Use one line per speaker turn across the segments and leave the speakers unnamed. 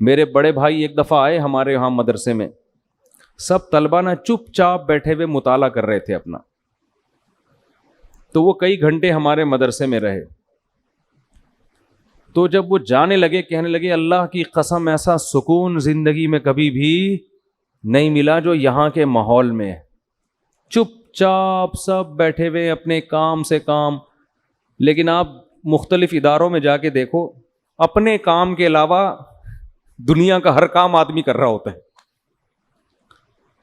میرے بڑے بھائی ایک دفعہ آئے ہمارے یہاں مدرسے میں, سب طلبہ نا چپ چاپ بیٹھے ہوئے مطالعہ کر رہے تھے اپنا, تو وہ کئی گھنٹے ہمارے مدرسے میں رہے. تو جب وہ جانے لگے کہنے لگے اللہ کی قسم ایسا سکون زندگی میں کبھی بھی نہیں ملا جو یہاں کے ماحول میں, چپ چاپ سب بیٹھے ہوئے اپنے کام سے کام. لیکن آپ مختلف اداروں میں جا کے دیکھو, اپنے کام کے علاوہ دنیا کا ہر کام آدمی کر رہا ہوتا ہے.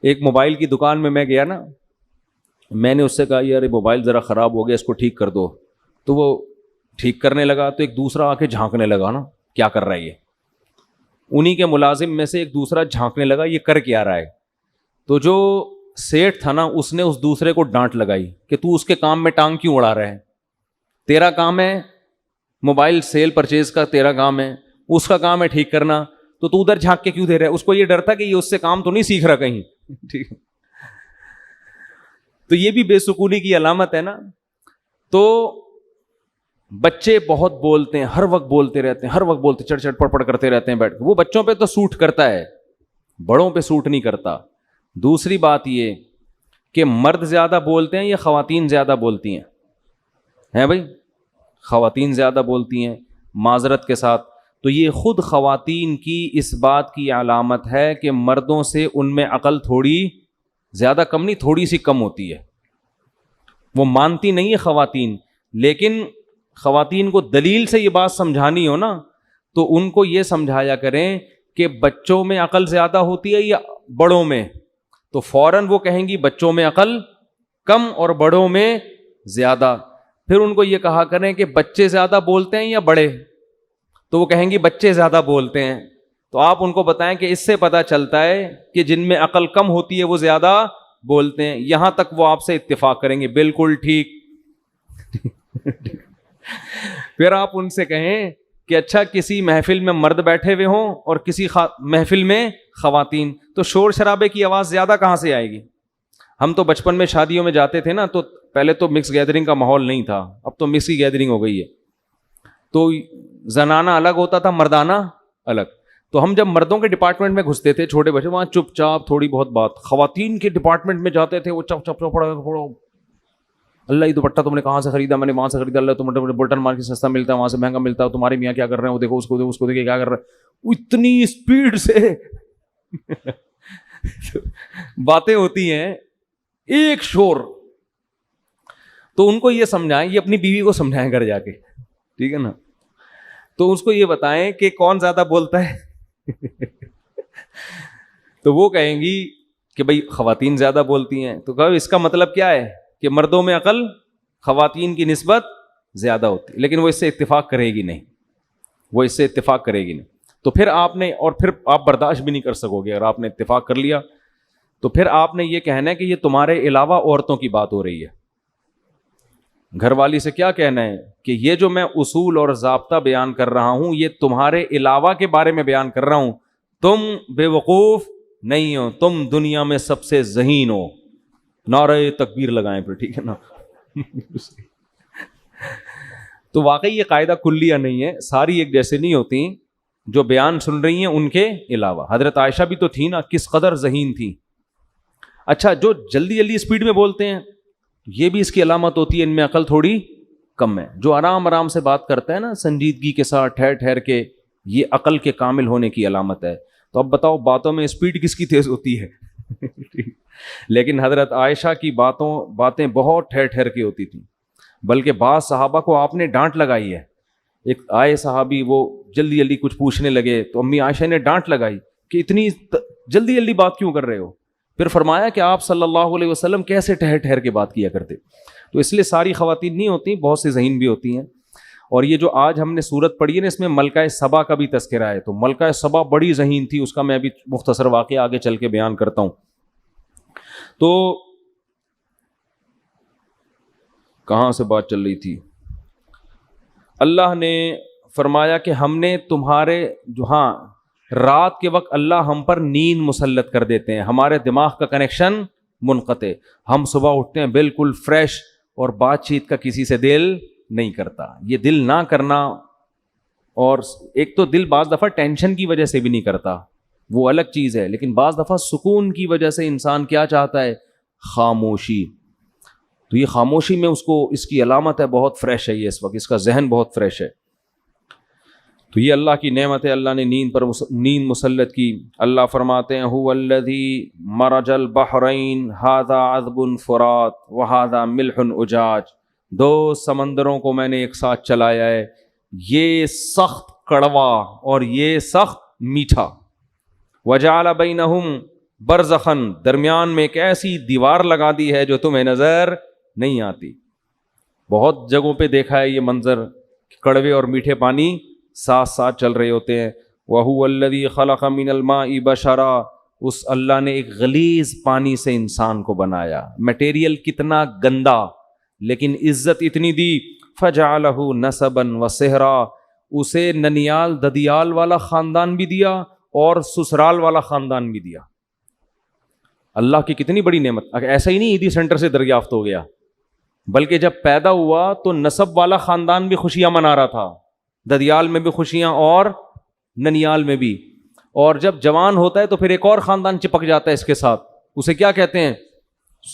ایک موبائل کی دکان میں گیا نا, میں نے اس سے کہا یار موبائل ذرا خراب ہو گیا اس کو ٹھیک کر دو, تو وہ ٹھیک کرنے لگا تو ایک دوسرا آ کے جھانکنے لگا نا کیا کر رہا ہے یہ, انہی کے ملازم میں سے ایک دوسرا جھانکنے لگا یہ کر کیا رہا ہے. تو جو سیٹ تھا نا اس نے اس دوسرے کو ڈانٹ لگائی کہ تو اس کے کام میں ٹانگ کیوں اڑا رہا ہے, تیرا کام ہے موبائل سیل پرچیز کا, تیرا کام ہے, اس کا کام ہے ٹھیک کرنا, تو ادھر جھانک کے کیوں دے رہا ہے. اس کو یہ ڈر تھا کہ یہ اس سے کام تو نہیں سیکھ رہا کہیں, ٹھیک ہے. تو یہ بھی بے سکونی کی علامت ہے نا. تو بچے بہت بولتے ہیں, ہر وقت بولتے رہتے ہیں, ہر وقت بولتے چڑ چڑ پڑ پڑ کرتے رہتے ہیں بیٹھ کے. وہ بچوں پہ تو سوٹ کرتا ہے, بڑوں پہ سوٹ نہیں کرتا. دوسری بات یہ کہ مرد زیادہ بولتے ہیں یا خواتین زیادہ بولتی ہیں بھائی, خواتین زیادہ بولتی ہیں معذرت کے ساتھ. تو یہ خود خواتین کی اس بات کی علامت ہے کہ مردوں سے ان میں عقل تھوڑی زیادہ کم نہیں, تھوڑی سی کم ہوتی ہے. وہ مانتی نہیں ہے خواتین, لیکن خواتین کو دلیل سے یہ بات سمجھانی ہو نا تو ان کو یہ سمجھایا کریں کہ بچوں میں عقل زیادہ ہوتی ہے یا بڑوں میں, تو فوراً وہ کہیں گی بچوں میں عقل کم اور بڑوں میں زیادہ. پھر ان کو یہ کہا کریں کہ بچے زیادہ بولتے ہیں یا بڑے, تو وہ کہیں گی بچے زیادہ بولتے ہیں. تو آپ ان کو بتائیں کہ اس سے پتہ چلتا ہے کہ جن میں عقل کم ہوتی ہے وہ زیادہ بولتے ہیں. یہاں تک وہ آپ سے اتفاق کریں گے بالکل ٹھیک. پھر آپ ان سے کہیں کہ اچھا کسی محفل میں مرد بیٹھے ہوئے ہوں اور کسی محفل میں خواتین, تو شور شرابے کی آواز زیادہ کہاں سے آئے گی. ہم تو بچپن میں شادیوں میں جاتے تھے نا, تو پہلے تو مکس گیدرنگ کا ماحول نہیں تھا, اب تو مکس کی گیدرنگ ہو گئی ہے. تو زنانہ الگ ہوتا تھا, مردانہ الگ. تو ہم جب مردوں کے ڈپارٹمنٹ میں گھستے تھے چھوٹے بچے, وہاں چپ چاپ تھوڑی بہت بات. خواتین کے ڈپارٹمنٹ میں جاتے تھے وہ چپ چپ چپ پڑا, اللہ یہ دوپٹہ تم نے کہاں سے خریدا, میں نے وہاں سے خریدا, اللہ تم بلٹن مارکیٹ سستا ملتا ہے وہاں سے مہنگا ملتا ہے, تمہارے میاں کیا کر رہے ہیں وہ دیکھو, اس کو دیکھے کیا کر رہے ہیں. اتنی اسپیڈ سے باتیں ہوتی ہیں, ایک شور. تو ان کو یہ سمجھائیں, یہ اپنی بیوی کو سمجھائیں گھر جا کے, ٹھیک ہے نا. تو اس کو یہ بتائیں کہ کون زیادہ بولتا ہے. تو وہ کہیں گی کہ بھائی خواتین زیادہ بولتی ہیں. تو کہو اس کا مطلب کیا ہے کہ مردوں میں عقل خواتین کی نسبت زیادہ ہوتی ہے, لیکن وہ اس سے اتفاق کرے گی نہیں, وہ اس سے اتفاق کرے گی نہیں. تو پھر آپ نے, اور پھر آپ برداشت بھی نہیں کر سکو گے اگر آپ نے اتفاق کر لیا, تو پھر آپ نے یہ کہنا ہے کہ یہ تمہارے علاوہ عورتوں کی بات ہو رہی ہے. گھر والی سے کیا کہنا ہے کہ یہ جو میں اصول اور ضابطہ بیان کر رہا ہوں یہ تمہارے علاوہ کے بارے میں بیان کر رہا ہوں, تم بے وقوف نہیں ہو, تم دنیا میں سب سے ذہین ہو. نعرہ تکبیر لگائیں پھر, ٹھیک ہے نا. تو واقعی یہ قاعدہ کلیہ نہیں ہے, ساری ایک جیسے نہیں ہوتی. جو بیان سن رہی ہیں ان کے علاوہ حضرت عائشہ بھی تو تھی نا, کس قدر ذہین تھی. اچھا جو جلدی جلدی اسپیڈ میں بولتے ہیں یہ بھی اس کی علامت ہوتی ہے, ان میں عقل تھوڑی کم ہے. جو آرام آرام سے بات کرتا ہے نا سنجیدگی کے ساتھ ٹھہر ٹھہر کے, یہ عقل کے کامل ہونے کی علامت ہے. تو اب بتاؤ باتوں میں اسپیڈ کس کی تیز ہوتی ہے. لیکن حضرت عائشہ کی باتیں بہت ٹھہر ٹھہر کے ہوتی تھیں, بلکہ بعض صحابہ کو آپ نے ڈانٹ لگائی ہے. ایک آئے صحابی وہ جلدی جلدی کچھ پوچھنے لگے تو امی عائشہ نے ڈانٹ لگائی کہ اتنی جلدی جلدی بات کیوں کر رہے ہو. پھر فرمایا کہ آپ صلی اللہ علیہ وسلم کیسے ٹھہر ٹھہر کے بات کیا کرتے. تو اس لیے ساری خواتین نہیں ہوتی, بہت سی ذہین بھی ہوتی ہیں. اور یہ جو آج ہم نے سورت پڑھی ہے نا اس میں ملکہ سبا کا بھی تذکرہ ہے. تو ملکہ سبا بڑی ذہین تھی, اس کا میں ابھی مختصر واقعہ آگے چل کے بیان کرتا ہوں. تو کہاں سے بات چل رہی تھی. اللہ نے فرمایا کہ ہم نے تمہارے رات کے وقت اللہ ہم پر نیند مسلط کر دیتے ہیں, ہمارے دماغ کا کنیکشن منقطع, ہم صبح اٹھتے ہیں بالکل فریش اور بات چیت کا کسی سے دل نہیں کرتا. یہ دل نہ کرنا اور ایک تو دل بعض دفعہ ٹینشن کی وجہ سے بھی نہیں کرتا، وہ الگ چیز ہے، لیکن بعض دفعہ سکون کی وجہ سے انسان کیا چاہتا ہے؟ خاموشی. تو یہ خاموشی میں اس کی علامت ہے بہت فریش ہے یہ اس وقت، اس کا ذہن بہت فریش ہے. تو یہ اللہ کی نعمت ہے، اللہ نے نیند مسلط کی. اللہ فرماتے ہیں هو الذی مرج البحرین ھذا عذب فرات وھذا ملح اجاج، دو سمندروں کو میں نے ایک ساتھ چلایا ہے، یہ سخت کڑوا اور یہ سخت میٹھا. وجعل بینہم برزخا، درمیان میں ایک ایسی دیوار لگا دی ہے جو تمہیں نظر نہیں آتی. بہت جگہوں پہ دیکھا ہے یہ منظر، کڑوے اور میٹھے پانی ساتھ ساتھ چل رہے ہوتے ہیں. وَهُوَ الَّذِي خَلَقَ مِنَ الْمَاءِ بَشَرًا، اس اللہ نے ایک غلیظ پانی سے انسان کو بنایا. میٹیریل کتنا گندا لیکن عزت اتنی دی. فَجَعَلَهُ نَسَبًا وَصِهْرًا، اسے ننیال ددیال والا خاندان بھی دیا اور سسرال والا خاندان بھی دیا. اللہ کی کتنی بڑی نعمت. ایسا ہی نہیں عیدی سینٹر سے دریافت ہو گیا، بلکہ جب پیدا ہوا تو نسب والا خاندان بھی خوشیاں منا رہا تھا، ددیال میں بھی خوشیاں اور ننیال میں بھی. اور جب جوان ہوتا ہے تو پھر ایک اور خاندان چپک جاتا ہے اس کے ساتھ، اسے کیا کہتے ہیں؟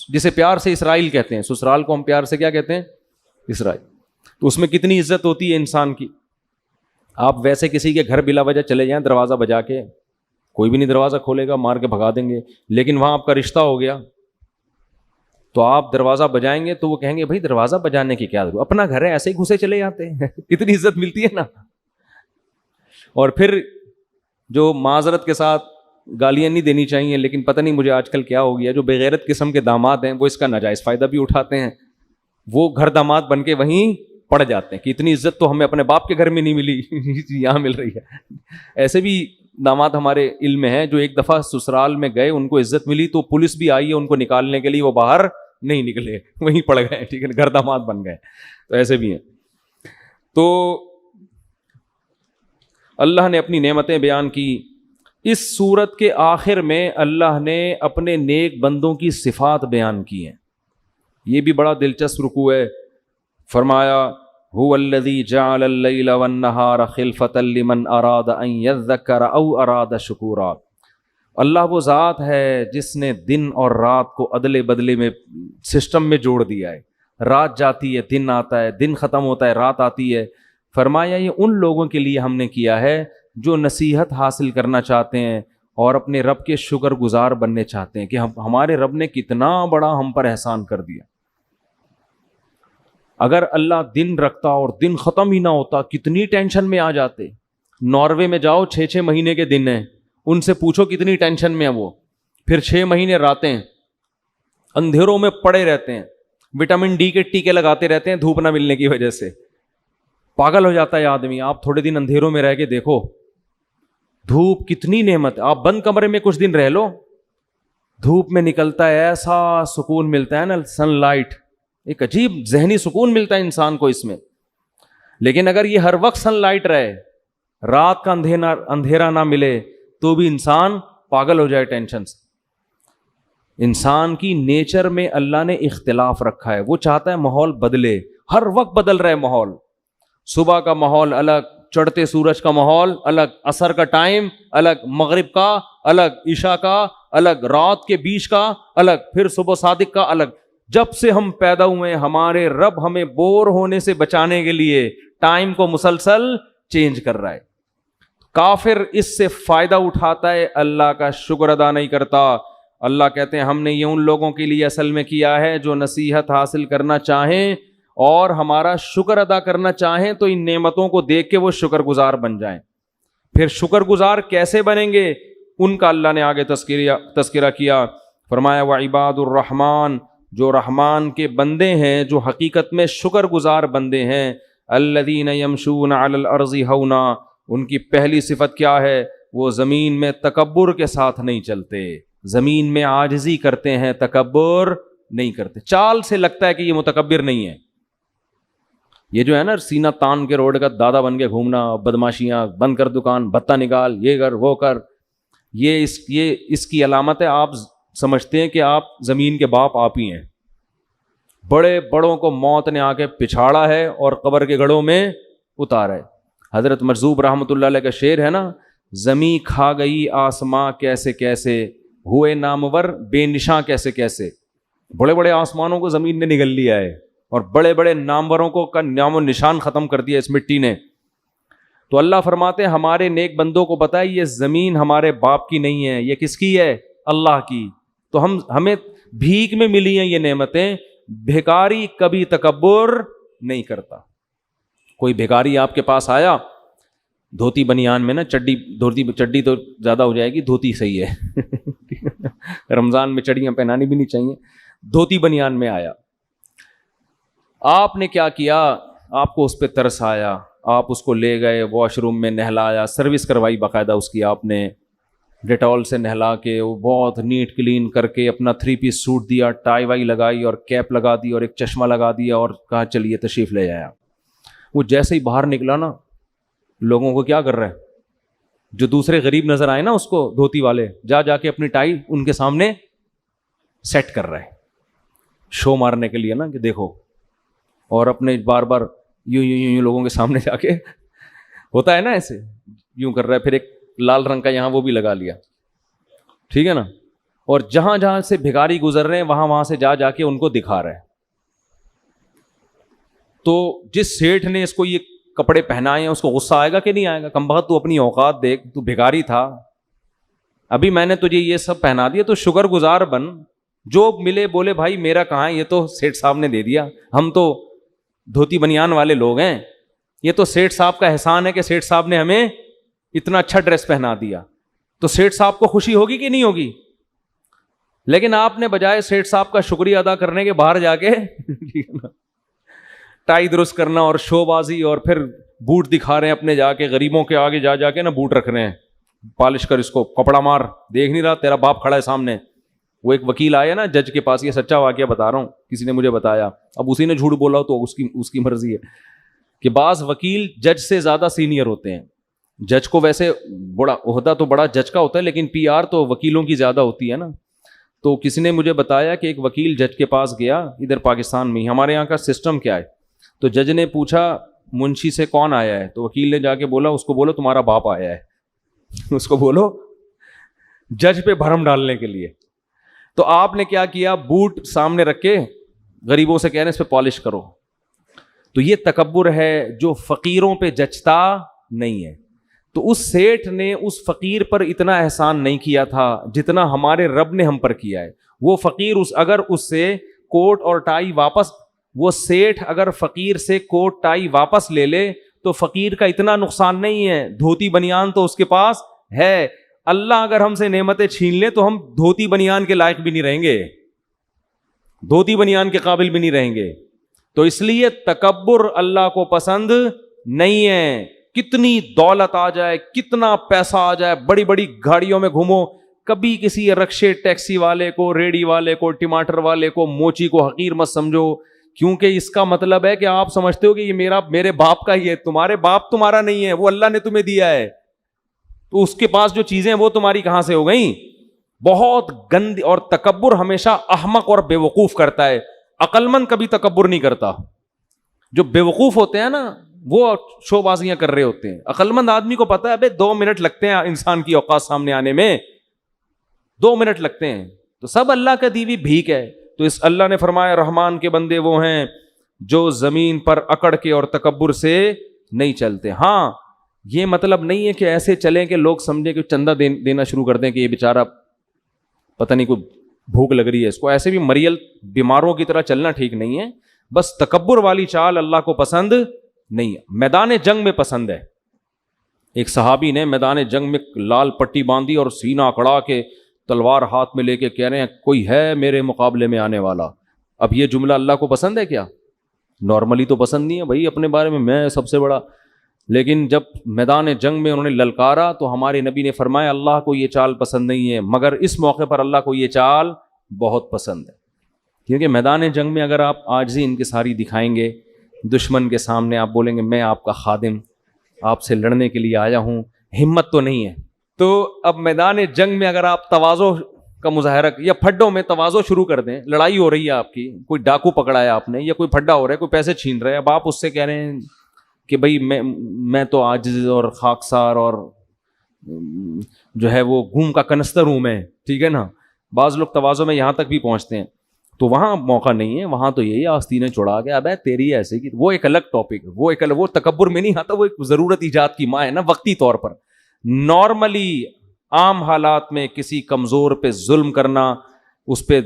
جسے پیار سے اسرائیل کہتے ہیں. سسرال کو ہم پیار سے کیا کہتے ہیں؟ اسرائیل. تو اس میں کتنی عزت ہوتی ہے انسان کی. آپ ویسے کسی کے گھر بلا وجہ چلے جائیں دروازہ بجا کے، کوئی بھی نہیں دروازہ کھولے گا، مار کے بھگا دیں گے. لیکن وہاں آپ کا رشتہ ہو گیا تو آپ دروازہ بجائیں گے تو وہ کہیں گے بھائی دروازہ بجانے کی کیا ضرورت، اپنا گھر ہے، ایسے ہی گھسے چلے جاتے ہیں. کتنی عزت ملتی ہے نا. اور پھر جو معذرت کے ساتھ گالیاں نہیں دینی چاہیے، لیکن پتہ نہیں مجھے آج کل کیا ہو گیا، جو بے غیرت قسم کے داماد ہیں وہ اس کا ناجائز فائدہ بھی اٹھاتے ہیں. وہ گھر داماد بن کے وہیں پڑ جاتے ہیں کہ اتنی عزت تو ہمیں اپنے باپ کے گھر میں نہیں ملی، یہاں مل رہی ہے. ایسے بھی داماد ہمارے علم میں ہیں جو ایک دفعہ سسرال میں گئے، ان کو عزت ملی تو پولیس بھی آئی ہے ان کو نکالنے کے لیے، وہ باہر نہیں نکلے، وہیں پڑ گئے. ٹھیک ہے، گھر داماد بن گئے. تو ایسے بھی ہیں. تو اللہ نے اپنی نعمتیں بیان کی. اس سورت کے آخر میں اللہ نے اپنے نیک بندوں کی صفات بیان کی ہیں. یہ بھی بڑا دلچسپ رکوع ہے. فرمایا هو الذی جعل اللیل والنہار خلفۃ لمن اراد ان یذکر او اراد شکورا. اللہ وہ ذات ہے جس نے دن اور رات کو عدلے بدلے میں سسٹم میں جوڑ دیا ہے. رات جاتی ہے، دن آتا ہے، دن ختم ہوتا ہے، رات آتی ہے. فرمایا یہ ان لوگوں کے لیے ہم نے کیا ہے جو نصیحت حاصل کرنا چاہتے ہیں اور اپنے رب کے شکر گزار بننے چاہتے ہیں کہ ہمارے رب نے کتنا بڑا ہم پر احسان کر دیا. اگر اللہ دن رکھتا اور دن ختم ہی نہ ہوتا کتنی ٹینشن میں آ جاتے. ناروے میں جاؤ 6 مہینے کے دن ہیں، ان سے پوچھو کتنی ٹینشن میں ہیں وہ. پھر 6 مہینے راتیں، اندھیروں میں پڑے رہتے ہیں، وٹامن ڈی کے ٹیکے لگاتے رہتے ہیں دھوپ نہ ملنے کی وجہ سے. پاگل ہو جاتا ہے آدمی. آپ تھوڑے دن اندھیروں میں رہ کے دیکھو، دھوپ کتنی نعمت. آپ بند کمرے میں کچھ دن رہ لو، دھوپ میں نکلتا ہے ایسا سکون ملتا ہے نا، سن لائٹ، ایک عجیب ذہنی سکون ملتا ہے انسان کو اس میں. لیکن اگر یہ ہر وقت سن لائٹ رہے، رات کا اندھیرا نہ ملے تو بھی انسان پاگل ہو جائے ٹینشن سے. انسان کی نیچر میں اللہ نے اختلاف رکھا ہے. وہ چاہتا ہے ماحول بدلے، ہر وقت بدل رہا ہے ماحول. صبح کا ماحول الگ، چڑھتے سورج کا ماحول الگ، عصر کا ٹائم الگ، مغرب کا الگ، عشاء کا الگ، رات کے بیچ کا الگ، پھر صبح صادق کا الگ. جب سے ہم پیدا ہوئے ہمارے رب ہمیں بور ہونے سے بچانے کے لیے ٹائم کو مسلسل چینج کر رہا ہے. کافر اس سے فائدہ اٹھاتا ہے، اللہ کا شکر ادا نہیں کرتا. اللہ کہتے ہیں ہم نے یہ ان لوگوں کے لیے اصل میں کیا ہے جو نصیحت حاصل کرنا چاہیں اور ہمارا شکر ادا کرنا چاہیں تو ان نعمتوں کو دیکھ کے وہ شکر گزار بن جائیں. پھر شکر گزار کیسے بنیں گے ان کا اللہ نے آگے تذکرہ کیا. فرمایا وعباد الرحمن، جو رحمان کے بندے ہیں، جو حقیقت میں شکر گزار بندے ہیں، الذین یمشون علی الارض ہونا، ان کی پہلی صفت کیا ہے؟ وہ زمین میں تکبر کے ساتھ نہیں چلتے، زمین میں عاجزی کرتے ہیں، تکبر نہیں کرتے. چال سے لگتا ہے کہ یہ متکبر نہیں ہے. یہ جو ہے نا سینہ تان کے روڈ کا دادا بن کے گھومنا، بدماشیاں، بند کر دکان، بھتہ نکال، یہ کر وہ کر، یہ اس کی علامت ہے. آپ سمجھتے ہیں کہ آپ زمین کے باپ آپ ہی ہیں. بڑے بڑوں کو موت نے آ کے پچھاڑا ہے اور قبر کے گڑھوں میں اتارا ہے. حضرت مرزوق رحمۃ اللہ علیہ کا شعر ہے نا، زمیں کھا گئی آسماں کیسے کیسے، ہوئے نامور بے نشاں کیسے کیسے. بڑے بڑے آسمانوں کو زمین نے نگل لیا ہے اور بڑے بڑے ناموروں کو کا نام و نشان ختم کر دیا اس مٹی نے. تو اللہ فرماتے ہیں ہمارے نیک بندوں کو پتہ ہے یہ زمین ہمارے باپ کی نہیں ہے، یہ کس کی ہے؟ اللہ کی. تو ہمیں بھیک میں ملی ہیں یہ نعمتیں. بھیکاری کبھی تکبر نہیں کرتا. کوئی بھیکاری آپ کے پاس آیا دھوتی بنیان میں نا، چڈی تو زیادہ ہو جائے گی، دھوتی صحیح ہے رمضان میں چڑیاں پہنانی بھی نہیں چاہیے. دھوتی بنیان میں آیا، آپ نے کیا کیا؟ آپ کو اس پہ ترس آیا، آپ اس کو لے گئے واش روم میں نہلایا، سروس کروائی باقاعدہ اس کی آپ نے، ڈیٹول سے نہلا کے وہ بہت نیٹ کلین کر کے اپنا 3 پیس سوٹ دیا، ٹائی وائی لگائی اور کیپ لگا دی اور ایک چشمہ لگا دیا اور کہا چلیے تشریف لے آیا. وہ جیسے ہی باہر نکلا نا، لوگوں کو کیا کر رہا ہے؟ جو دوسرے غریب نظر آئے نا اس کو، دھوتی والے، جا کے اپنی ٹائی ان کے سامنے سیٹ کر رہا ہے، شو مارنے کے لیے نا کہ دیکھو. اور اپنے بار بار یوں لوگوں کے سامنے جا کے ہوتا ہے نا ایسے یوں کر رہا ہے. پھر ایک لال رنگ کا یہاں وہ بھی لگا لیا، ٹھیک ہے نا. اور جہاں جہاں سے بھکاری گزر رہے ہیں وہاں سے جا کے ان کو دکھا رہا ہے. تو جس سیٹھ نے اس کو یہ کپڑے پہنائے ہیں اس کو غصہ آئے گا کہ نہیں آئے گا؟ کم بخت تو اپنی اوقات دیکھ، تو بھکاری تھا، ابھی میں نے تجھے یہ سب پہنا دیا تو شکر گزار بن. جو ملے بولے بھائی میرا کہاں ہے، یہ تو سیٹھ صاحب نے دے دیا، ہم تو دھوتی بنیان والے لوگ ہیں، یہ تو سیٹھ صاحب کا احسان ہے کہ سیٹھ صاحب نے ہمیں اتنا اچھا ڈریس پہنا دیا. تو سیٹھ صاحب کو خوشی ہوگی کہ نہیں ہوگی؟ لیکن آپ نے بجائے سیٹھ صاحب کا شکریہ ادا کرنے کے باہر جا کے ٹائی درست کرنا اور شو بازی، اور پھر بوٹ دکھا رہے ہیں اپنے، جا کے غریبوں کے آگے جا کے نا بوٹ رکھ رہے ہیں، پالش کر اس کو، کپڑا مار، دیکھ نہیں رہا تیرا باپ کھڑا ہے سامنے. وہ ایک وکیل آیا نا جج کے پاس، یہ سچا واقعہ بتا رہا ہوں، کسی نے مجھے بتایا، اب اسی نے جھوٹ بولا تو اس کی مرضی ہے کہ بعض وکیل جج سے زیادہ سینئر ہوتے ہیں. جج کو ویسے بڑا عہدہ تو بڑا جج کا ہوتا ہے، لیکن پی آر تو وکیلوں کی زیادہ ہوتی ہے نا. تو کسی نے مجھے بتایا کہ ایک وکیل جج کے پاس گیا ادھر پاکستان میں، ہمارے یہاں کا سسٹم کیا ہے. تو جج نے پوچھا منشی سے کون آیا ہے؟ تو وکیل نے جا کے بولا اس کو بولو تمہارا باپ آیا ہے اس کو بولو، جج پہ بھرم ڈالنے کے لیے. تو آپ نے کیا کیا؟ بوٹ سامنے رکھ کے غریبوں سے کہہ رہے ہیں اس پہ پالش کرو. تو یہ تکبر ہے جو فقیروں پہ جچتا نہیں ہے. تو اس سیٹھ نے اس فقیر پر اتنا احسان نہیں کیا تھا جتنا ہمارے رب نے ہم پر کیا ہے. وہ فقیر اگر اس سے کوٹ اور ٹائی واپس، وہ سیٹھ اگر فقیر سے کوٹ ٹائی واپس لے لے تو فقیر کا اتنا نقصان نہیں ہے، دھوتی بنیان تو اس کے پاس ہے. اللہ اگر ہم سے نعمتیں چھین لے تو ہم دھوتی بنیان کے لائق بھی نہیں رہیں گے، دھوتی بنیان کے قابل بھی نہیں رہیں گے. تو اس لیے تکبر اللہ کو پسند نہیں ہے. کتنی دولت آ جائے، کتنا پیسہ آ جائے، بڑی بڑی گاڑیوں میں گھومو، کبھی کسی رکشے ٹیکسی والے کو، ریڑی والے کو، ٹماٹر والے کو، موچی کو حقیر مت سمجھو، کیونکہ اس کا مطلب ہے کہ آپ سمجھتے ہو کہ یہ میرے باپ کا ہی ہے. تمہارے باپ تمہارا نہیں ہے، وہ اللہ نے تمہیں دیا ہے. تو اس کے پاس جو چیزیں وہ تمہاری کہاں سے ہو گئیں؟ بہت گندی. اور تکبر ہمیشہ احمق اور بے وقوف کرتا ہے، عقل مند کبھی تکبر نہیں کرتا. جو بے وقوف ہوتے ہیں نا وہ شو بازیاں کر رہے ہوتے ہیں. عقل مند آدمی کو پتا ہے بھائی 2 منٹ لگتے ہیں انسان کی اوقات سامنے آنے میں، 2 منٹ لگتے ہیں. تو سب اللہ کا دی ہوئی بھیک ہے. تو اس اللہ نے فرمایا رحمان کے بندے وہ ہیں جو زمین پر اکڑ کے اور تکبر سے نہیں چلتے. ہاں یہ مطلب نہیں ہے کہ ایسے چلیں کہ لوگ سمجھیں کہ چندہ دینا شروع کر دیں کہ یہ بیچارہ پتہ نہیں کوئی بھوک لگ رہی ہے اس کو. ایسے بھی مریل بیماروں کی طرح چلنا ٹھیک نہیں ہے. بس تکبر والی چال اللہ کو پسند نہیں ہے. میدان جنگ میں پسند ہے. ایک صحابی نے میدان جنگ میں لال پٹی باندھی اور سینہ اکڑا کے تلوار ہاتھ میں لے کے کہہ رہے ہیں کوئی ہے میرے مقابلے میں آنے والا. اب یہ جملہ اللہ کو پسند ہے کیا؟ نارملی تو پسند نہیں ہے بھائی، اپنے بارے میں سب سے بڑا. لیکن جب میدان جنگ میں انہوں نے للکارا تو ہمارے نبی نے فرمایا اللہ کو یہ چال پسند نہیں ہے، مگر اس موقع پر اللہ کو یہ چال بہت پسند ہے. کیونکہ میدان جنگ میں اگر آپ عاجزی ان کی ساری دکھائیں گے دشمن کے سامنے، آپ بولیں گے میں آپ کا خادم، آپ سے لڑنے کے لیے آیا ہوں، ہمت تو نہیں ہے. تو اب میدان جنگ میں اگر آپ تواضع کا مظاہرہ یا پھڈوں میں تواضع شروع کر دیں، لڑائی ہو رہی ہے آپ کی، کوئی ڈاکو پکڑا ہے آپ نے یا کوئی پھڈا ہو رہا ہے، کوئی پیسے چھین رہے ہیں، اب آپ اس سے کہہ رہے ہیں کہ بھائی میں تو عاجز اور خاکسار اور جو ہے وہ گھوم کا کنستر ہوں میں, ٹھیک ہے نا. بعض لوگ تواضع میں یہاں تک بھی پہنچتے ہیں, تو وہاں موقع نہیں ہے. وہاں تو یہی آستینیں چھڑا کے اب تیری ایسے کی, وہ ایک الگ ٹاپک, وہ تکبر میں نہیں آتا, وہ ایک ضرورت ایجاد کی ماں ہے نا وقتی طور پر. نارملی عام حالات میں کسی کمزور پہ ظلم کرنا, اس پہ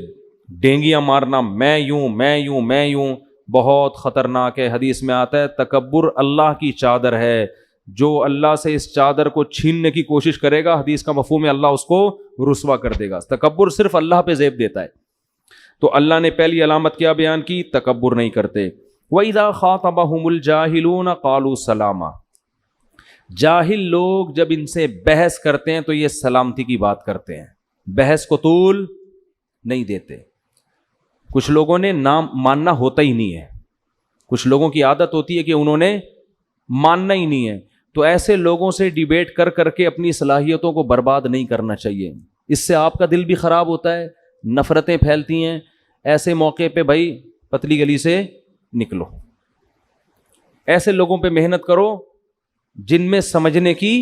ڈینگیاں مارنا, میں یوں بہت خطرناک ہے. حدیث میں آتا ہے تکبر اللہ کی چادر ہے, جو اللہ سے اس چادر کو چھیننے کی کوشش کرے گا, حدیث کا مفہوم ہے اللہ اس کو رسوا کر دے گا. تکبر صرف اللہ پہ زیب دیتا ہے. تو اللہ نے پہلی علامت کیا بیان کی؟ تکبر نہیں کرتے. وَإِذَا خَاطَبَهُمُ الْجَاهِلُونَ قَالُوا سَلَامًا. جاہل لوگ جب ان سے بحث کرتے ہیں تو یہ سلامتی کی بات کرتے ہیں, بحث کو طول نہیں دیتے. کچھ لوگوں نے نام ماننا ہوتا ہی نہیں ہے, کچھ لوگوں کی عادت ہوتی ہے کہ انہوں نے ماننا ہی نہیں ہے. تو ایسے لوگوں سے ڈیبیٹ کر کر کے اپنی صلاحیتوں کو برباد نہیں کرنا چاہیے. اس سے آپ کا دل بھی خراب ہوتا ہے, نفرتیں پھیلتی ہیں. ایسے موقع پہ بھائی پتلی گلی سے نکلو, ایسے لوگوں پہ محنت کرو جن میں سمجھنے کی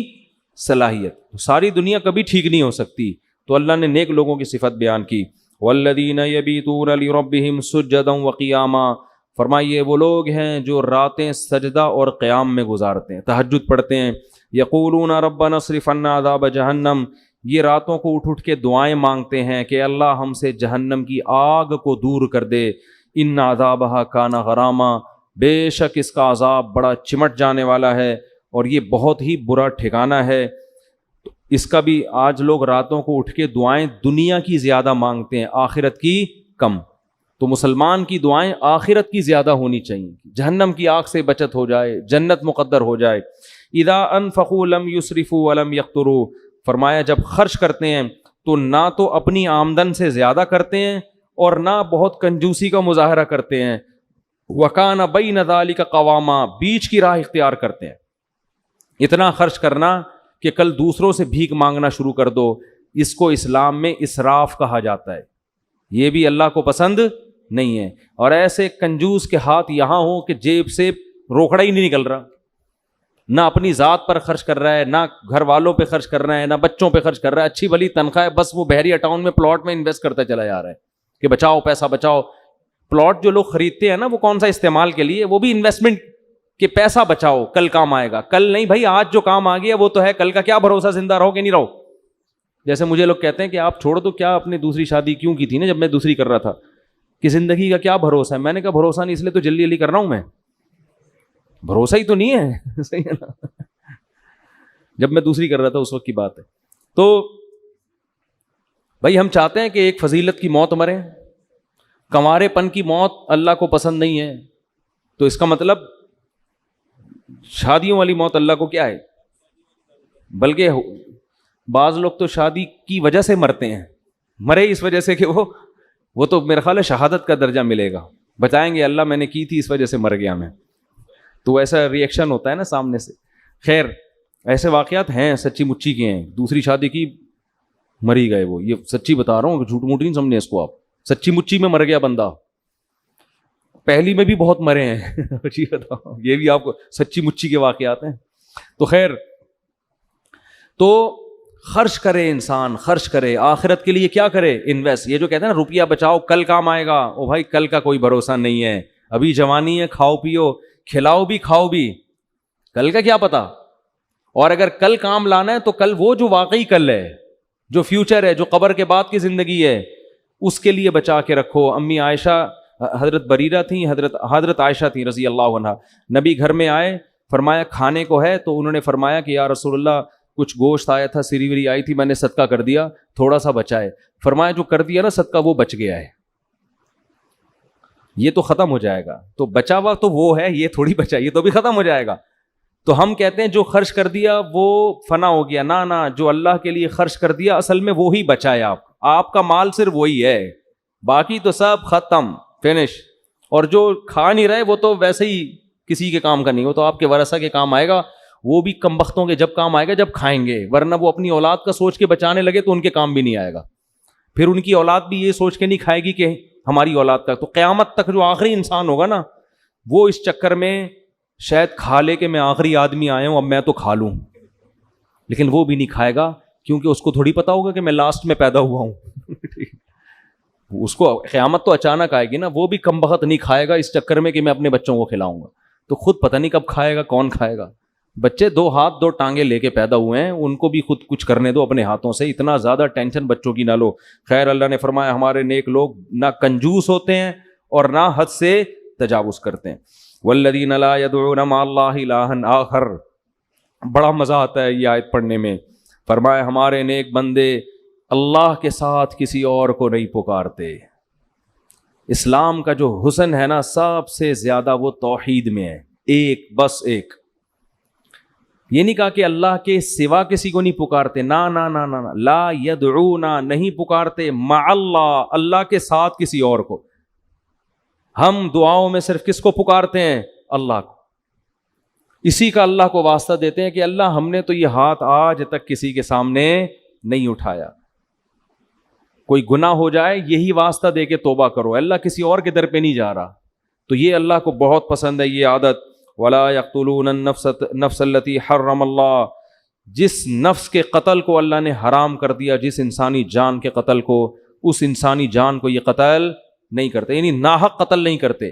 صلاحیت. ساری دنیا کبھی ٹھیک نہیں ہو سکتی, تو اللہ نے نیک لوگوں کی صفت بیان کی. والذین یبیتون لربہم سجدا وقیاما. فرمائیے وہ لوگ ہیں جو راتیں سجدہ اور قیام میں گزارتے ہیں, تہجد پڑھتے ہیں. یقولون ربنا اصرف عنا عذاب جہنم. یہ راتوں کو اٹھ کے دعائیں مانگتے ہیں کہ اللہ ہم سے جہنم کی آگ کو دور کر دے. ان عذابہا کان غراما. بے شک اس کا عذاب بڑا چمٹ جانے والا ہے اور یہ بہت ہی برا ٹھکانہ ہے. تو اس کا بھی آج لوگ راتوں کو اٹھ کے دعائیں دنیا کی زیادہ مانگتے ہیں, آخرت کی کم. تو مسلمان کی دعائیں آخرت کی زیادہ ہونی چاہیے, جہنم کی آگ سے بچت ہو جائے, جنت مقدر ہو جائے. اذا انفقوا لم یسرفوا ولم یقتروا. فرمایا جب خرچ کرتے ہیں تو نہ تو اپنی آمدن سے زیادہ کرتے ہیں اور نہ بہت کنجوسی کا مظاہرہ کرتے ہیں. وکان بین ذلک قواما. بیچ کی راہ اختیار کرتے ہیں. اتنا خرچ کرنا کہ کل دوسروں سے بھیک مانگنا شروع کر دو, اس کو اسلام میں اسراف کہا جاتا ہے. یہ بھی اللہ کو پسند نہیں ہے. اور ایسے کنجوس کے ہاتھ یہاں ہوں کہ جیب سے روکڑا ہی نہیں نکل رہا, نہ اپنی ذات پر خرچ کر رہا ہے, نہ گھر والوں پہ خرچ کر رہا ہے, نہ بچوں پہ خرچ کر رہا ہے. اچھی بھلی تنخواہ ہے, بس وہ بحریہ ٹاؤن میں پلاٹ میں انویسٹ کرتا چلا جا رہا ہے کہ بچاؤ پیسہ بچاؤ. پلاٹ جو لوگ خریدتے ہیں نا وہ کون سا استعمال کے لیے, وہ بھی انویسٹمنٹ کہ پیسہ بچاؤ کل کام آئے گا. کل نہیں بھائی, آج جو کام آ گیا وہ تو ہے, کل کا کیا بھروسہ زندہ رہو کہ نہیں رہو. جیسے مجھے لوگ کہتے ہیں کہ آپ چھوڑ دو, کیا آپ نے دوسری شادی کیوں کی تھی نا جب میں دوسری کر رہا تھا, کہ زندگی کا کیا بھروسہ ہے. میں نے کہا بھروسہ نہیں اس لیے تو جلدی جلدی کر رہا ہوں میں, بھروسہ ہی تو نہیں ہے. صحیح ہے نا, جب میں دوسری کر رہا تھا اس وقت کی بات ہے. تو بھائی ہم چاہتے ہیں کہ ایک فضیلت کی موت مریں, کنوارے پن کی موت اللہ کو پسند نہیں ہے. تو اس کا مطلب شادیوں والی موت اللہ کو کیا ہے, بلکہ بعض لوگ تو شادی کی وجہ سے مرتے ہیں, مرے اس وجہ سے کہ وہ تو میرا خیال ہے شہادت کا درجہ ملے گا, بتائیں گے اللہ میں نے کی تھی اس وجہ سے مر گیا میں. تو ایسا ری ایکشن ہوتا ہے نا سامنے سے. خیر ایسے واقعات ہیں سچی مچی کے ہیں, دوسری شادی کی مری گئے وہ, یہ سچی بتا رہا ہوں, جھوٹ موٹ نہیں سمجھیں اس کو آپ, سچی مچی میں مر گیا بندہ. پہلی میں بھی بہت مرے ہیں جی بتاؤ, یہ بھی آپ کو سچی مچی کے واقعات ہیں. تو خیر, تو خرچ کرے انسان, خرچ کرے آخرت کے لیے. کیا کرے؟ انویسٹ. یہ جو کہتے ہیں نا روپیہ بچاؤ کل کام آئے گا, او بھائی کل کا کوئی بھروسہ نہیں ہے. ابھی جوانی ہے, کھاؤ پیو, کھلاؤ بھی کھاؤ بھی, کل کا کیا پتا. اور اگر کل کام لانا ہے تو کل وہ جو واقعی کل ہے, جو فیوچر ہے, جو قبر کے بعد کی زندگی ہے, اس کے لیے بچا کے رکھو. امی عائشہ, حضرت بریرہ تھیں, حضرت عائشہ تھیں رضی اللہ عنہ, نبی گھر میں آئے, فرمایا کھانے کو ہے, تو انہوں نے فرمایا کہ یا رسول اللہ کچھ گوشت آیا تھا, سری وری آئی تھی, میں نے صدقہ کر دیا, تھوڑا سا بچا ہے. فرمایا جو کر دیا نا صدقہ وہ بچ گیا ہے, یہ تو ختم ہو جائے گا. تو بچا ہوا تو وہ ہے, یہ تھوڑی بچا, یہ تو بھی ختم ہو جائے گا. تو ہم کہتے ہیں جو خرچ کر دیا وہ فنا ہو گیا. نہ جو اللہ کے لیے خرچ کر دیا اصل میں وہی بچا ہے. آپ کا مال صرف وہی ہے, باقی تو سب ختم, فنش. اور جو کھا نہیں رہے وہ تو ویسے ہی کسی کے کام کا نہیں, وہ تو آپ کے ورثہ کے کام آئے گا. وہ بھی کم بختوں کے جب کام آئے گا جب کھائیں گے, ورنہ وہ اپنی اولاد کا سوچ کے بچانے لگے تو ان کے کام بھی نہیں آئے گا. پھر ان کی اولاد بھی یہ سوچ کے نہیں کھائے گی کہ ہماری اولاد کا. تو قیامت تک جو آخری انسان ہوگا نا, وہ اس چکر میں شاید کھا لے کہ میں آخری آدمی آیا ہوں اب میں تو کھا لوں, لیکن وہ بھی نہیں کھائے گا کیونکہ اس کو تھوڑی پتا ہوگا کہ میں لاسٹ میں پیدا ہوا ہوں. اس کو قیامت تو اچانک آئے گی نا, وہ بھی کم بخت نہیں کھائے گا اس چکر میں کہ میں اپنے بچوں کو کھلاؤں گا, تو خود پتہ نہیں کب کھائے گا, کون کھائے گا. بچے 2 ہاتھ 2 ٹانگیں لے کے پیدا ہوئے ہیں, ان کو بھی خود کچھ کرنے دو اپنے ہاتھوں سے, اتنا زیادہ ٹینشن بچوں کی نہ لو. خیر اللہ نے فرمایا ہمارے نیک لوگ نہ کنجوس ہوتے ہیں اور نہ حد سے تجاوز کرتے ہیں. والذین لا يدعون مع اللہ الہا آخر, بڑا مزہ آتا ہے یہ آیت پڑھنے میں. فرمایا ہمارے نیک بندے اللہ کے ساتھ کسی اور کو نہیں پکارتے. اسلام کا جو حسن ہے نا سب سے زیادہ وہ توحید میں ہے, ایک بس ایک. یہ نہیں کہا کہ اللہ کے سوا کسی کو نہیں پکارتے, نا نا نا نا, لا یدعون نہیں پکارتے, مع اللہ اللہ کے ساتھ کسی اور کو. ہم دعاؤں میں صرف کس کو پکارتے ہیں؟ اللہ کو. اسی کا اللہ کو واسطہ دیتے ہیں کہ اللہ ہم نے تو یہ ہاتھ آج تک کسی کے سامنے نہیں اٹھایا. کوئی گناہ ہو جائے یہی واسطہ دے کے توبہ کرو, اللہ کسی اور کے در پہ نہیں جا رہا. تو یہ اللہ کو بہت پسند ہے یہ عادت. وَلَا يَقْتُلُونَ النَّفْسَ الَّتِي حَرَّمَ اللَّهُ, جس نفس کے قتل کو اللہ نے حرام کر دیا, جس انسانی جان کے قتل کو, اس انسانی جان کو یہ قتل نہیں کرتے, یعنی ناحق قتل نہیں کرتے.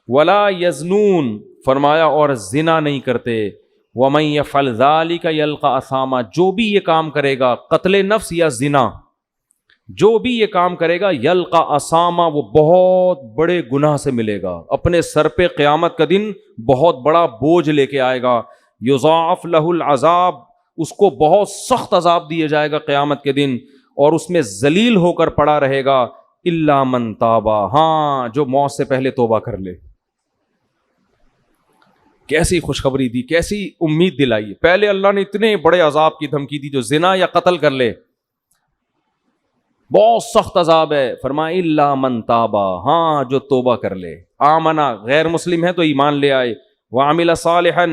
وَلَا يَزْنُونَ, فرمایا اور زنا نہیں کرتے. وَمَن يَفْعَلْ ذَلِكَ يَلْقَ أَثَامًا, جو بھی یہ کام کرے گا قتل نفس یا زنا, جو بھی یہ کام کرے گا یلقا اساما, وہ بہت بڑے گناہ سے ملے گا, اپنے سر پہ قیامت کا دن بہت بڑا بوجھ لے کے آئے گا. یضاعف لہ العذاب, اس کو بہت سخت عذاب دیا جائے گا قیامت کے دن, اور اس میں ذلیل ہو کر پڑا رہے گا. الا من تابا, ہاں جو موت سے پہلے توبہ کر لے. کیسی خوشخبری دی, کیسی امید دلائی. پہلے اللہ نے اتنے بڑے عذاب کی دھمکی دی, جو زنا یا قتل کر لے بہت سخت عذاب ہے. فرمایا الا من تابا, ہاں جو توبہ کر لے. آمنا, غیر مسلم ہے تو ایمان لے آئے. وعمل صالحا,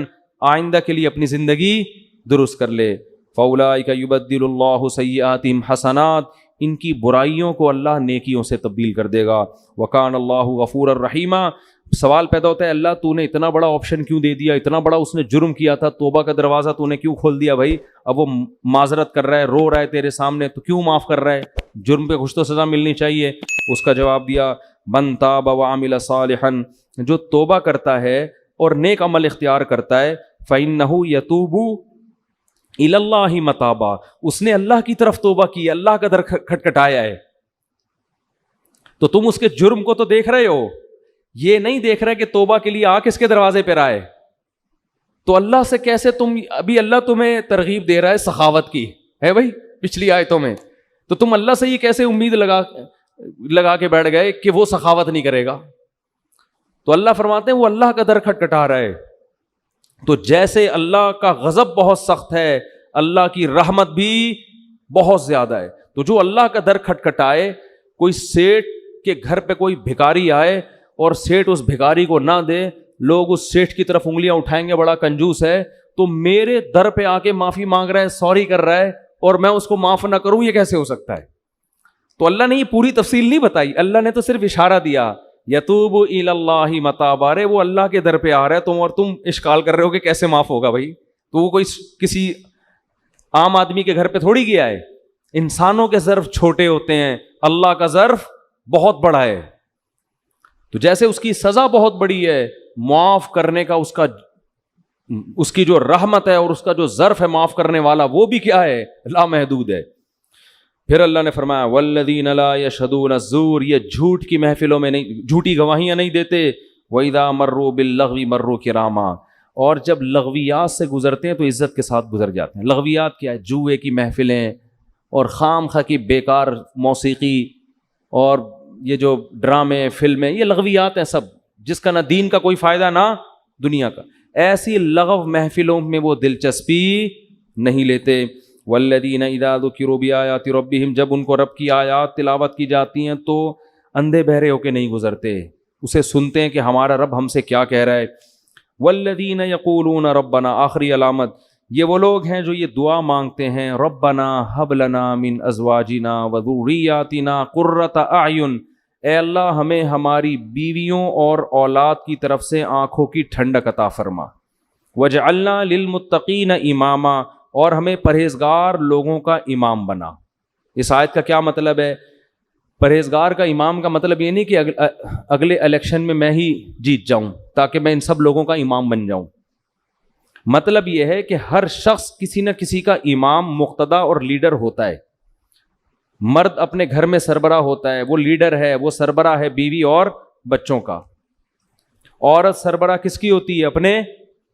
آئندہ کے لیے اپنی زندگی درست کر لے. فاولئک یبدل اللہ سیئاتہم حسنات, ان کی برائیوں کو اللہ نیکیوں سے تبدیل کر دے گا. وکان اللہ غفورا رحیما. سوال پیدا ہوتا ہے اللہ تو نے اتنا بڑا آپشن کیوں دے دیا, اتنا بڑا اس نے جرم کیا تھا, توبہ کا دروازہ تو نے کیوں کھول دیا بھائی؟ اب وہ معذرت کر رہا ہے, رو رہا ہے تیرے سامنے, تو کیوں معاف کر رہا ہے؟ جرم پہ کچھ تو سزا ملنی چاہیے. اس کا جواب دیا من تاب وعمل صالحا, جو توبہ کرتا ہے اور نیک عمل اختیار کرتا ہے, فإنہ یتوب الی اللہ متابا, اس نے اللہ کی طرف توبہ کی, اللہ کا در کھٹکھٹایا ہے. تو تم اس کے جرم کو تو دیکھ رہے ہو, یہ نہیں دیکھ رہے کہ توبہ کے لیے آ کس کے دروازے پہ رہا ہے. تو اللہ سے کیسے تم, ابھی اللہ تمہیں ترغیب دے رہا ہے سخاوت کی ہے بھائی پچھلی آیتوں میں, تو تم اللہ سے یہ کیسے امید لگا کے بیٹھ گئے کہ وہ سخاوت نہیں کرے گا؟ تو اللہ فرماتے ہیں وہ اللہ کا در کھٹکھٹا رہا ہے. تو جیسے اللہ کا غضب بہت سخت ہے, اللہ کی رحمت بھی بہت زیادہ ہے. تو جو اللہ کا در کھٹکھٹائے, کوئی سیٹ کے گھر پہ کوئی بھکاری آئے اور سیٹ اس بھکاری کو نہ دے, لوگ اس سیٹ کی طرف انگلیاں اٹھائیں گے بڑا کنجوس ہے, تو میرے در پہ آ کے معافی مانگ رہا ہے, سوری کر رہا ہے, اور میں اس کو معاف نہ کروں, یہ کیسے ہو سکتا ہے؟ تو اللہ نے یہ پوری تفصیل نہیں بتائی, اللہ نے تو صرف اشارہ دیا یتوب الی اللہ متابا. رے وہ اللہ کے در پہ آ رہا ہے, تم اشکال کر رہے ہو کہ کیسے معاف ہوگا بھائی؟ تو وہ کوئی کسی عام آدمی کے گھر پہ تھوڑی گیا ہے. انسانوں کے ظرف چھوٹے ہوتے ہیں, اللہ کا ظرف بہت بڑا ہے. تو جیسے اس کی سزا بہت بڑی ہے, معاف کرنے کا اس کی جو رحمت ہے اور اس کا جو ظرف ہے معاف کرنے والا, وہ بھی کیا ہے؟ لامحدود ہے. پھر اللہ نے فرمایا والذین لا یشہدون الزور, یہ جھوٹ کی محفلوں میں نہیں, جھوٹی گواہیاں نہیں دیتے. وَإِذَا مَرُّوا بِاللَّغْوِ مَرُّوا کِرَامًا, اور جب لغویات سے گزرتے ہیں تو عزت کے ساتھ گزر جاتے ہیں. لغویات کیا ہے؟ جوئے کی محفلیں اور خام خواہ کی بیکار موسیقی اور یہ جو ڈرامے فلمیں, یہ لغویات ہیں سب, جس کا نہ دین کا کوئی فائدہ نہ دنیا کا. ایسی لغو محفلوں میں وہ دلچسپی نہیں لیتے. والذین اذا ذکروا بآیات ربہم, جب ان کو رب کی آیات تلاوت کی جاتی ہیں تو اندھے بہرے ہو کے نہیں گزرتے, اسے سنتے ہیں کہ ہمارا رب ہم سے کیا کہہ رہا ہے. والذین یقولون ربنا, آخری علامت, یہ وہ لوگ ہیں جو یہ دعا مانگتے ہیں ربنا ہب لنا من ازواجنا وذریاتنا قرۃ اعین, اے اللہ ہمیں ہماری بیویوں اور اولاد کی طرف سے آنکھوں کی ٹھنڈک عطا فرما، وجعلنا للمتقین اماما، اور ہمیں پرہیزگار لوگوں کا امام بنا۔ اس آیت کا کیا مطلب ہے؟ پرہیزگار کا امام کا مطلب یہ نہیں کہ اگلے الیکشن میں میں ہی جیت جاؤں تاکہ میں ان سب لوگوں کا امام بن جاؤں۔ مطلب یہ ہے کہ ہر شخص کسی نہ کسی کا امام، مقتدا اور لیڈر ہوتا ہے۔ مرد اپنے گھر میں سربراہ ہوتا ہے، وہ لیڈر ہے، وہ سربراہ ہے بیوی اور بچوں کا۔ عورت سربراہ کس کی ہوتی ہے؟ اپنے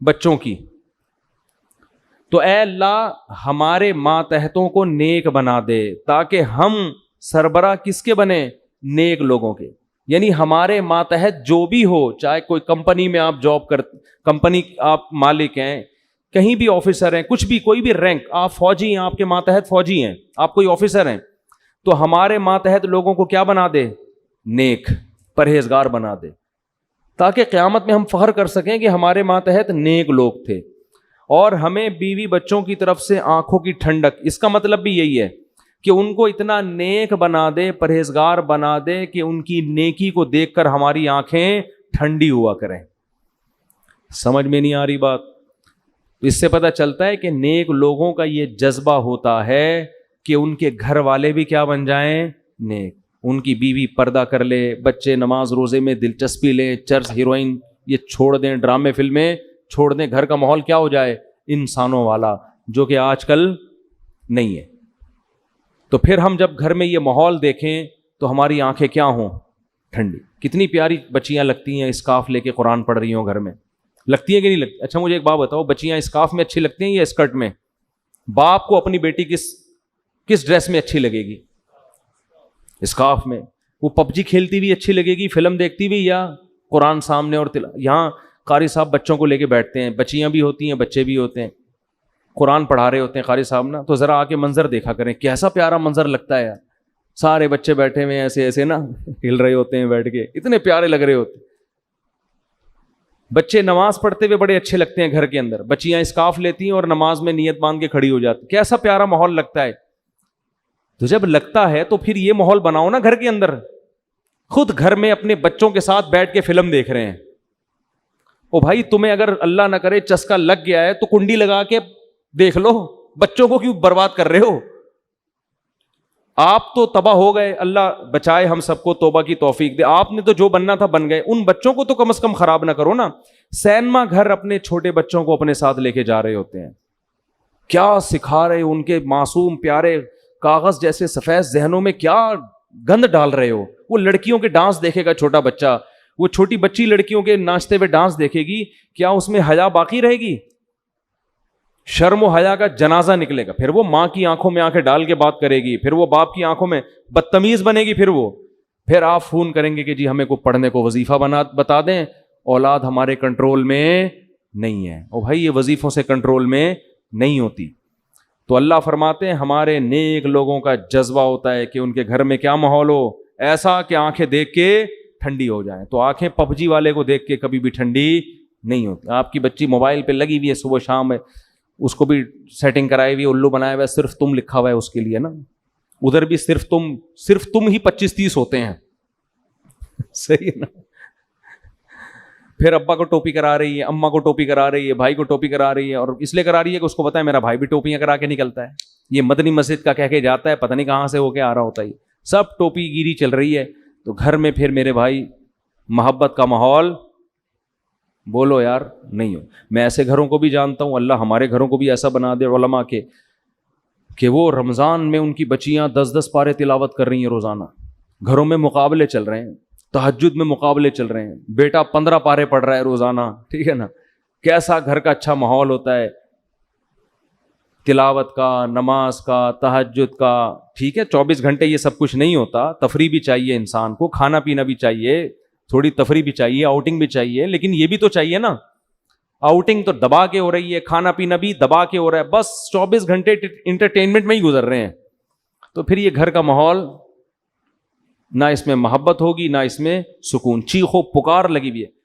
بچوں کی۔ تو اے اللہ ہمارے ماتحتوں کو نیک بنا دے تاکہ ہم سربراہ کس کے بنے؟ نیک لوگوں کے۔ یعنی ہمارے ماتحت جو بھی ہو، چاہے کوئی کمپنی میں آپ جاب کرتے، کمپنی آپ مالک ہیں، کہیں بھی آفیسر ہیں، کچھ بھی کوئی بھی رینک، آپ فوجی ہیں، آپ کے ماتحت فوجی ہیں، آپ کوئی آفیسر ہیں، تو ہمارے ماتحت لوگوں کو کیا بنا دے؟ نیک، پرہیزگار بنا دے، تاکہ قیامت میں ہم فخر کر سکیں کہ ہمارے ماتحت نیک لوگ تھے۔ اور ہمیں بیوی بچوں کی طرف سے آنکھوں کی ٹھنڈک، اس کا مطلب بھی یہی ہے کہ ان کو اتنا نیک بنا دے، پرہیزگار بنا دے کہ ان کی نیکی کو دیکھ کر ہماری آنکھیں ٹھنڈی ہوا کریں۔ سمجھ میں نہیں آ رہی بات؟ اس سے پتہ چلتا ہے کہ نیک لوگوں کا یہ جذبہ ہوتا ہے کہ ان کے گھر والے بھی کیا بن جائیں؟ نیک۔ ان کی بیوی پردہ کر لے، بچے نماز روزے میں دلچسپی لیں، چرس ہیروئن یہ چھوڑ دیں، ڈرامے فلمیں چھوڑ دیں، گھر کا ماحول کیا ہو جائے؟ انسانوں والا، جو کہ آج کل نہیں ہے۔ تو پھر ہم جب گھر میں یہ ماحول دیکھیں تو ہماری آنکھیں کیا ہوں؟ ٹھنڈی۔ کتنی پیاری بچیاں لگتی ہیں اسکارف لے کے قرآن پڑھ رہی ہوں گھر میں، لگتی ہیں کہ نہیں لگتی؟ اچھا مجھے ایک بات بتاؤ، بچیاں اسکارف میں اچھی لگتی ہیں یا اسکرٹ میں؟ باپ کو اپنی بیٹی کس ڈریس میں اچھی لگے گی؟ اسکارف میں۔ وہ پب جی کھیلتی ہوئی اچھی لگے گی، فلم دیکھتی ہوئی، یا قرآن سامنے اور یہاں قاری صاحب بچوں کو لے کے بیٹھتے ہیں، بچیاں بھی ہوتی ہیں بچے بھی ہوتے ہیں، قرآن پڑھا رہے ہوتے ہیں قاری صاحب نا، تو ذرا آ کے منظر دیکھا کریں، کیسا پیارا منظر لگتا ہے یار، سارے بچے بیٹھے ہوئے ایسے ایسے نا ہل رہے ہوتے ہیں بیٹھ کے، اتنے پیارے لگ رہے ہوتے ہیں۔ بچے نماز پڑھتے ہوئے بڑے اچھے لگتے ہیں گھر کے اندر، بچیاں اسکارف لیتی ہیں اور نماز میں نیت باندھ کے کھڑی ہو جاتی، کیسا پیارا ماحول لگتا ہے۔ تو جب لگتا ہے تو پھر یہ ماحول بناؤ نا گھر کے اندر، خود گھر میں اپنے بچوں کے ساتھ بیٹھ کے فلم دیکھ رہے ہیں۔ او بھائی تمہیں اگر اللہ نہ کرے چسکا لگ گیا ہے تو کنڈی لگا کے دیکھ لو، بچوں کو کیوں برباد کر رہے ہو؟ آپ تو تباہ ہو گئے، اللہ بچائے ہم سب کو، توبہ کی توفیق دے۔ آپ نے تو جو بننا تھا بن گئے، ان بچوں کو تو کم از کم خراب نہ کرو نا۔ سینما گھر اپنے چھوٹے بچوں کو اپنے ساتھ لے کے جا رہے ہوتے ہیں، کیا سکھا رہے ہو؟ ان کے معصوم پیارے کاغذ جیسے سفید ذہنوں میں کیا گند ڈال رہے ہو؟ وہ لڑکیوں کے ڈانس دیکھے گا چھوٹا بچہ، وہ چھوٹی بچی لڑکیوں کے ناچتے ہوئے ڈانس دیکھے گی، کیا اس میں حیا باقی رہے گی؟ شرم و حیا کا جنازہ نکلے گا۔ پھر وہ ماں کی آنکھوں میں آنکھیں ڈال کے بات کرے گی، پھر وہ باپ کی آنکھوں میں بدتمیز بنے گی، پھر آپ فون کریں گے کہ جی ہمیں کو پڑھنے کو وظیفہ بتا دیں، اولاد ہمارے کنٹرول میں نہیں ہے۔ اور بھائی یہ وظیفوں سے کنٹرول میں نہیں ہوتی۔ تو اللہ فرماتے ہیں ہمارے نیک لوگوں کا جذبہ ہوتا ہے کہ ان کے گھر میں کیا ماحول ہو؟ ایسا کہ آنکھیں دیکھ کے ٹھنڈی ہو جائیں۔ تو آنکھیں پب جی والے کو دیکھ کے کبھی بھی ٹھنڈی نہیں ہوتی۔ آپ کی بچی موبائل پہ لگی ہوئی ہے صبح شام ہے، اس کو بھی سیٹنگ کرائی ہوئی ہے، الو بنایا ہوا ہے، صرف تم لکھا ہوا ہے اس کے لیے نا، ادھر بھی صرف تم ہی 25-30 ہوتے ہیں، صحیح ہے نا؟ پھر ابا کو ٹوپی کرا رہی ہے، اماں کو ٹوپی کرا رہی ہے، بھائی کو ٹوپی کرا رہی ہے، اور اس لیے کرا رہی ہے کہ اس کو پتا ہے میرا بھائی بھی ٹوپیاں کرا کے نکلتا ہے، یہ مدنی مسجد کا کہہ کے جاتا ہے، پتہ نہیں کہاں سے ہو کے آ رہا ہوتا ہے، سب ٹوپی گیری چل رہی ہے۔ تو گھر میں پھر میرے بھائی محبت کا ماحول بولو یار نہیں ہو۔ میں ایسے گھروں کو بھی جانتا ہوں، اللہ ہمارے گھروں کو بھی ایسا بنا دے علماء کے کہ وہ رمضان میں ان کی بچیاں 10-10 پارے تلاوت کر رہی ہیں روزانہ، گھروں میں مقابلے چل رہے ہیں، تہجد میں مقابلے چل رہے ہیں، بیٹا 15 پارے پڑھ رہا ہے روزانہ، ٹھیک ہے نا؟ کیسا گھر کا اچھا ماحول ہوتا ہے تلاوت کا، نماز کا، تہجد کا، ٹھیک ہے 24 گھنٹے یہ سب کچھ نہیں ہوتا، تفریح بھی چاہیے انسان کو، کھانا پینا بھی چاہیے، تھوڑی تفریح بھی چاہیے، آؤٹنگ بھی چاہیے، لیکن یہ بھی تو چاہیے نا۔ آؤٹنگ تو دبا کے ہو رہی ہے، کھانا پینا بھی دبا کے ہو رہا ہے، بس 24 گھنٹے انٹرٹینمنٹ میں ہی گزر رہے ہیں، تو پھر یہ گھر کا ماحول نہ اس میں محبت ہوگی نہ اس میں سکون، چیخو پکار لگی ہوئی ہے۔